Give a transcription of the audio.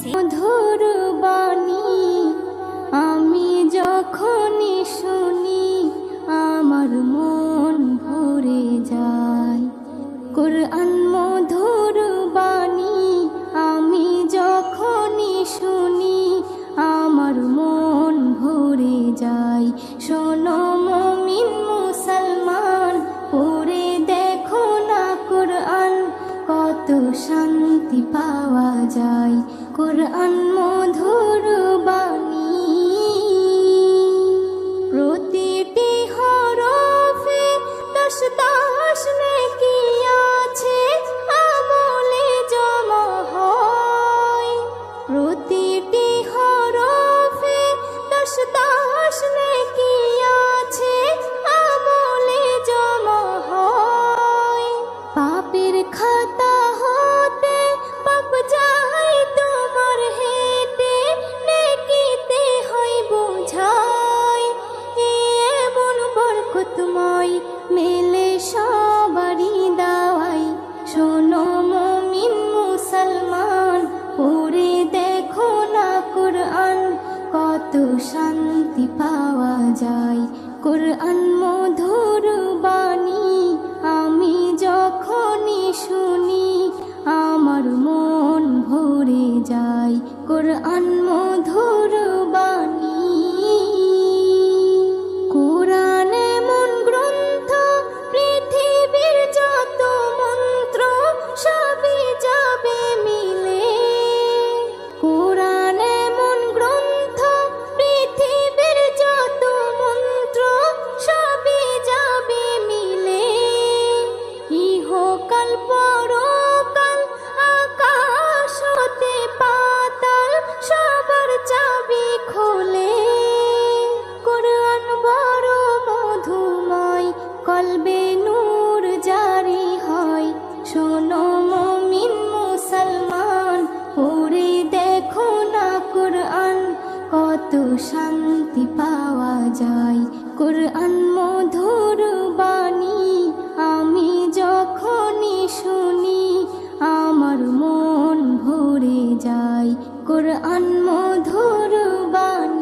মধুর বাণী আমি যখনই শুনি আমার মন ভরে যায়। কোরআন মধুর বাণী আমি যখনই শুনি আমার মন ভরে যায়। শোনো মুমিন মুসলমান, পড়ে দেখো না কোরআন, কত শান্তি পাওয়া যায়। কোরআন মধুর বাণী প্রতিটি হরফে দশ দশ নেকি আছে, আমলে জমা হয়। প্রতিটি হরফে দশ দশ নেকি আছে, আমলে জমা হয়। পাপের খাতা হতে পাপ যায় তোমার হেঁটে, নেকিতে হয় বোঝাই। এমন বরকতময় মেলে সবারই দাওয়াই। শোনো মুমিন মুসলমান, পড়ে দেখো না কোরআন, কত শান্তি পাওয়া যায়। কোরআন মধুর বাণী আমি যখনই শুনি আমার মন ভরে যায়। কোরআন মধুর বাণী কোরআন এমন গ্রন্থ, পৃথিবীর যত মন্ত্র সবই যাবে মিলে। কোরআন এমন গ্রন্থ, পৃথিবীর যত মন্ত্র সবই যাবে মিলে। ইহকাল পরকাল আকাশ হতে পাতাল সবার চাবি খোলে। কোরআন বড় মধুময়, কলবে নূর জারি হয়। শোনো মুমিন মুসলমান, পড়ে দেখো না কোরআন, কত শান্তি পাওয়া যায়। কোরআন মধুর